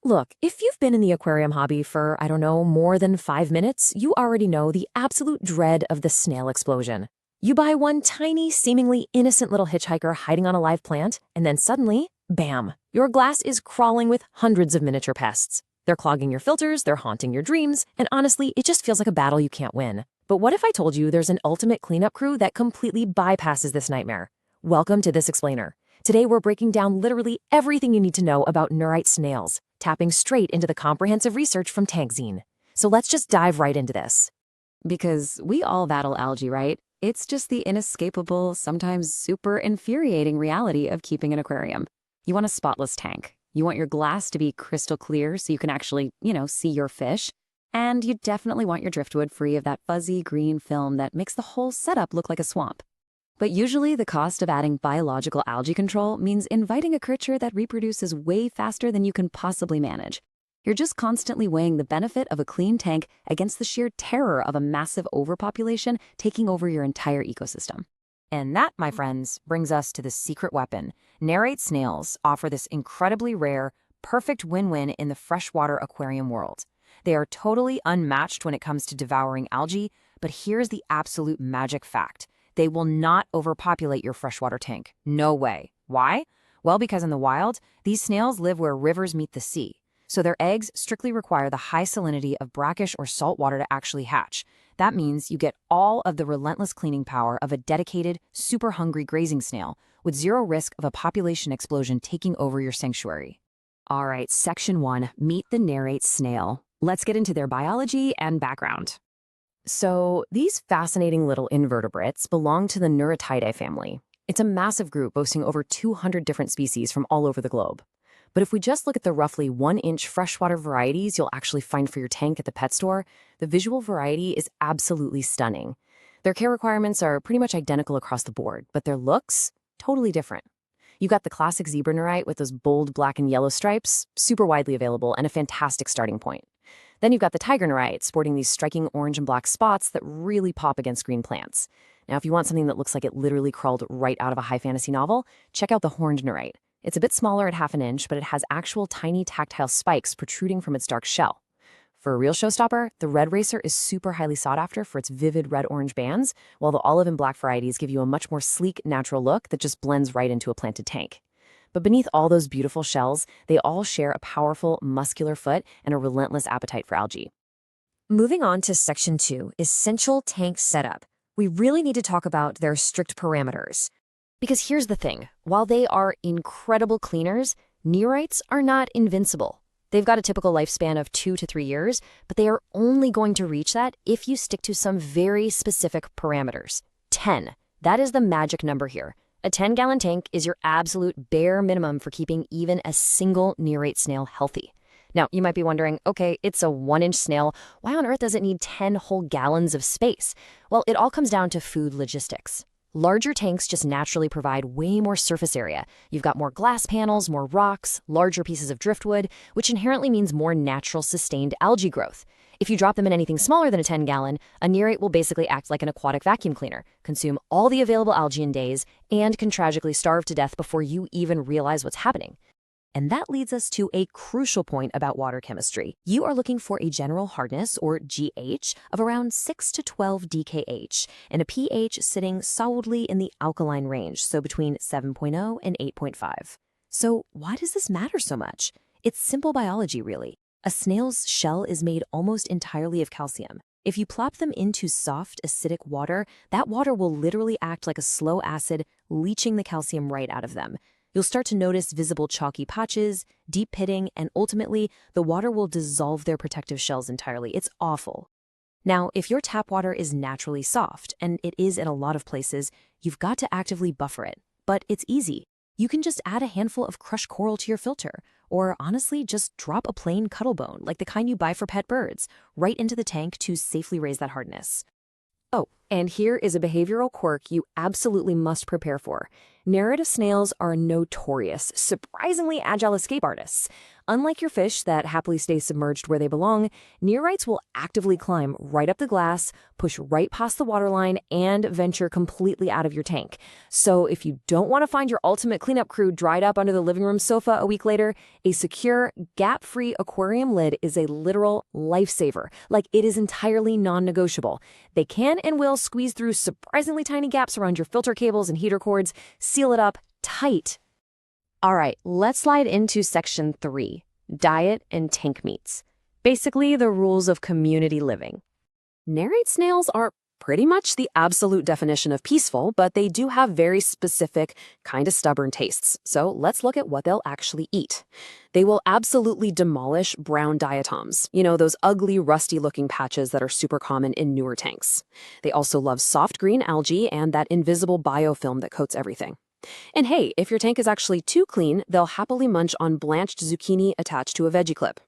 Look, if you've been in the aquarium hobby for, I don't know, more than 5 minutes, you already know the absolute dread of the snail explosion. You buy one tiny, seemingly innocent little hitchhiker hiding on a live plant, and then suddenly, bam, your glass is crawling with hundreds of miniature pests. They're clogging your filters, they're haunting your dreams, and honestly, it just feels like a battle you can't win. But what if I told you there's an ultimate cleanup crew that completely bypasses this nightmare? Welcome to This Explainer. Today we're breaking down literally everything you need to know about Nerite snails, tapping straight into the comprehensive research from TankZen. So let's just dive right into this. Because we all battle algae, right? It's just the inescapable, sometimes super infuriating reality of keeping an aquarium. You want a spotless tank. You want your glass to be crystal clear so you can actually, see your fish. And you definitely want your driftwood free of that fuzzy green film that makes the whole setup look like a swamp. But usually the cost of adding biological algae control means inviting a creature that reproduces way faster than you can possibly manage. You're just constantly weighing the benefit of a clean tank against the sheer terror of a massive overpopulation taking over your entire ecosystem. And that, my friends, brings us to the secret weapon. Nerite snails offer this incredibly rare, perfect win-win in the freshwater aquarium world. They are totally unmatched when it comes to devouring algae, but here's the absolute magic fact. They will not overpopulate your freshwater tank. No way. Why? Well, because in the wild, these snails live where rivers meet the sea. So their eggs strictly require the high salinity of brackish or saltwater to actually hatch. That means you get all of the relentless cleaning power of a dedicated, super hungry grazing snail with zero risk of a population explosion taking over your sanctuary. All right, Section 1, meet the Nerite snail. Let's get into their biology and background. So these fascinating little invertebrates belong to the Neritidae family. It's a massive group boasting over 200 different species from all over the globe. But if we just look at the roughly 1-inch freshwater varieties you'll actually find for your tank at the pet store, the visual variety is absolutely stunning. Their care requirements are pretty much identical across the board, but their looks, totally different. You've got the classic zebra nerite with those bold black and yellow stripes, super widely available and a fantastic starting point. Then you've got the tiger nerite, sporting these striking orange and black spots that really pop against green plants. Now, if you want something that looks like it literally crawled right out of a high fantasy novel, check out the horned nerite. It's a bit smaller at 1/2 inch, but it has actual tiny tactile spikes protruding from its dark shell. For a real showstopper, the red racer is super highly sought after for its vivid red-orange bands, while the olive and black varieties give you a much more sleek, natural look that just blends right into a planted tank. But beneath all those beautiful shells, they all share a powerful, muscular foot and a relentless appetite for algae. Moving on to Section 2, essential tank setup. We really need to talk about their strict parameters. Because here's the thing, while they are incredible cleaners, Nerites are not invincible. They've got a typical lifespan of 2 to 3 years, but they are only going to reach that if you stick to some very specific parameters. 10. That is the magic number here. A 10-gallon tank is your absolute bare minimum for keeping even a single Nerite snail healthy. Now, you might be wondering, okay, it's a 1-inch snail. Why on earth does it need 10 whole gallons of space? Well, it all comes down to food logistics. Larger tanks just naturally provide way more surface area. You've got more glass panels, more rocks, larger pieces of driftwood, which inherently means more natural sustained algae growth. If you drop them in anything smaller than a 10-gallon, a Nerite will basically act like an aquatic vacuum cleaner, consume all the available algae in days, and can tragically starve to death before you even realize what's happening. And that leads us to a crucial point about water chemistry. You are looking for a general hardness, or GH, of around 6 to 12 DKH, and a pH sitting solidly in the alkaline range, so between 7.0 and 8.5. So why does this matter so much? It's simple biology, really. A snail's shell is made almost entirely of calcium. If you plop them into soft, acidic water, that water will literally act like a slow acid, leaching the calcium right out of them. You'll start to notice visible chalky patches, deep pitting, and ultimately, the water will dissolve their protective shells entirely. It's awful. Now, if your tap water is naturally soft, and it is in a lot of places, you've got to actively buffer it. But it's easy. You can just add a handful of crushed coral to your filter, or honestly, just drop a plain cuttlebone, like the kind you buy for pet birds, right into the tank to safely raise that hardness. Oh, and here is a behavioral quirk you absolutely must prepare for. Nerite snails are notorious, surprisingly agile escape artists. Unlike your fish that happily stay submerged where they belong, Nerites will actively climb right up the glass, push right past the waterline, and venture completely out of your tank. So if you don't want to find your ultimate cleanup crew dried up under the living room sofa a week later, a secure, gap-free aquarium lid is a literal lifesaver. Like, it is entirely non-negotiable. They can and will squeeze through surprisingly tiny gaps around your filter cables and heater cords, seal it up tight. All right, let's slide into section 3, diet and tank meats. Basically, the rules of community living. Nerite snails are pretty much the absolute definition of peaceful, but they do have very specific, kind of stubborn tastes. So let's look at what they'll actually eat. They will absolutely demolish brown diatoms, those ugly, rusty-looking patches that are super common in newer tanks. They also love soft green algae and that invisible biofilm that coats everything. And hey, if your tank is actually too clean, they'll happily munch on blanched zucchini attached to a veggie clip.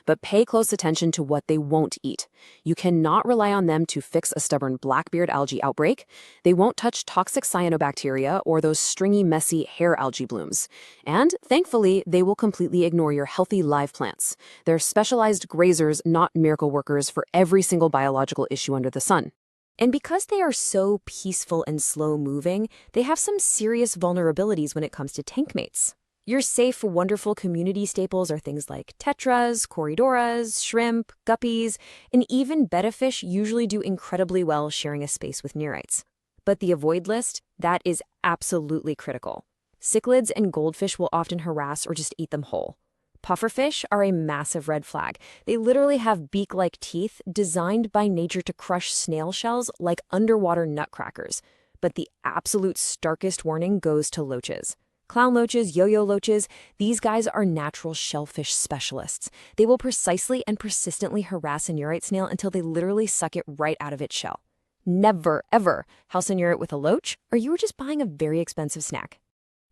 But pay close attention to what they won't eat. You cannot rely on them to fix a stubborn blackbeard algae outbreak. They won't touch toxic cyanobacteria or those stringy, messy hair algae blooms. And thankfully, they will completely ignore your healthy live plants. They're specialized grazers, not miracle workers for every single biological issue under the sun. And because they are so peaceful and slow-moving, they have some serious vulnerabilities when it comes to tank mates. Your safe, wonderful community staples are things like tetras, corydoras, shrimp, guppies, and even betta fish usually do incredibly well sharing a space with nerites. But the avoid list, that is absolutely critical. Cichlids and goldfish will often harass or just eat them whole. Pufferfish are a massive red flag. They literally have beak-like teeth designed by nature to crush snail shells like underwater nutcrackers. But the absolute starkest warning goes to loaches. Clown loaches, yo-yo loaches, these guys are natural shellfish specialists. They will precisely and persistently harass a nerite snail until they literally suck it right out of its shell. Never, ever house a nerite with a loach, or you were just buying a very expensive snack.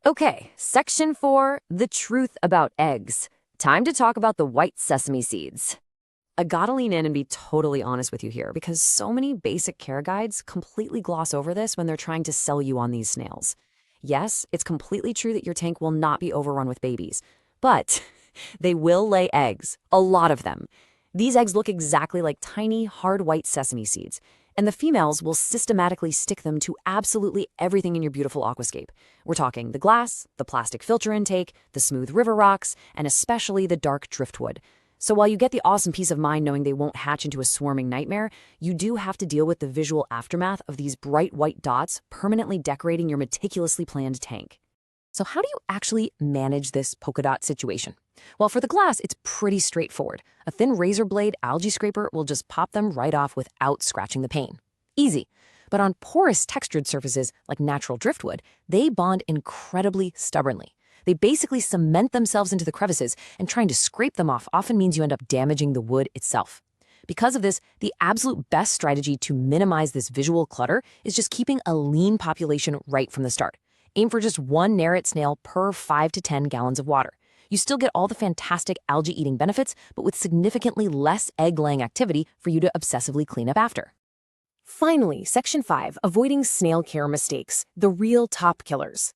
Okay, section 4, the truth about eggs. Time to talk about the white sesame seeds. I gotta lean in and be totally honest with you here because so many basic care guides completely gloss over this when they're trying to sell you on these snails. Yes, it's completely true that your tank will not be overrun with babies, but they will lay eggs, a lot of them. These eggs look exactly like tiny, hard white sesame seeds, and the females will systematically stick them to absolutely everything in your beautiful aquascape. We're talking the glass, the plastic filter intake, the smooth river rocks, and especially the dark driftwood. So while you get the awesome peace of mind knowing they won't hatch into a swarming nightmare, you do have to deal with the visual aftermath of these bright white dots permanently decorating your meticulously planned tank. So how do you actually manage this polka dot situation? Well, for the glass, it's pretty straightforward. A thin razor blade algae scraper will just pop them right off without scratching the paint. Easy. But on porous textured surfaces like natural driftwood, they bond incredibly stubbornly. They basically cement themselves into the crevices, and trying to scrape them off often means you end up damaging the wood itself. Because of this, the absolute best strategy to minimize this visual clutter is just keeping a lean population right from the start. Aim for just one nerite snail per 5 to 10 gallons of water. You still get all the fantastic algae-eating benefits, but with significantly less egg-laying activity for you to obsessively clean up after. Finally, Section 5, avoiding snail care mistakes, the real top killers.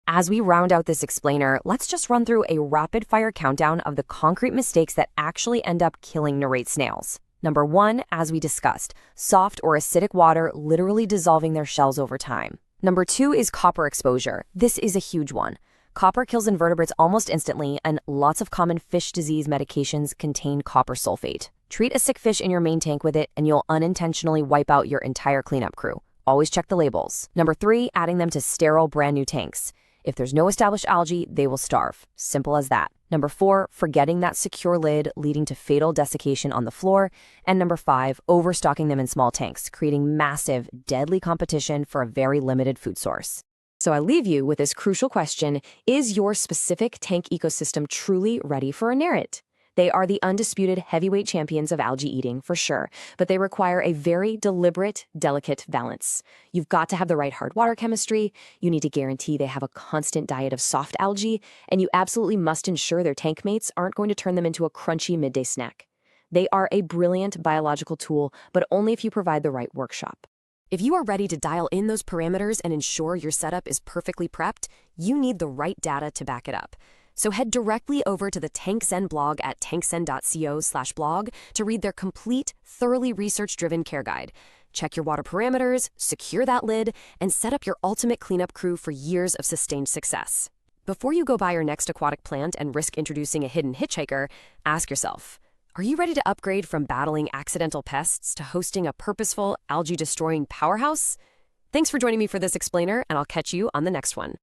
As we round out this explainer, let's just run through a rapid-fire countdown of the concrete mistakes that actually end up killing nerite snails. Number 1, as we discussed, soft or acidic water literally dissolving their shells over time. Number 2 is copper exposure. This is a huge one. Copper kills invertebrates almost instantly, and lots of common fish disease medications contain copper sulfate. Treat a sick fish in your main tank with it, and you'll unintentionally wipe out your entire cleanup crew. Always check the labels. Number 3, adding them to sterile brand new tanks. If there's no established algae, they will starve. Simple as that. Number 4, forgetting that secure lid, leading to fatal desiccation on the floor. And number 5, overstocking them in small tanks, creating massive, deadly competition for a very limited food source. So I leave you with this crucial question: is your specific tank ecosystem truly ready for a nerite? They are the undisputed heavyweight champions of algae eating, for sure, but they require a very deliberate, delicate balance. You've got to have the right hard water chemistry, you need to guarantee they have a constant diet of soft algae, and you absolutely must ensure their tank mates aren't going to turn them into a crunchy midday snack. They are a brilliant biological tool, but only if you provide the right workshop. If you are ready to dial in those parameters and ensure your setup is perfectly prepped, you need the right data to back it up. So head directly over to the TankZen blog at tankzen.co/blog to read their complete, thoroughly research-driven care guide. Check your water parameters, secure that lid, and set up your ultimate cleanup crew for years of sustained success. Before you go buy your next aquatic plant and risk introducing a hidden hitchhiker, ask yourself, are you ready to upgrade from battling accidental pests to hosting a purposeful, algae-destroying powerhouse? Thanks for joining me for this explainer, and I'll catch you on the next one.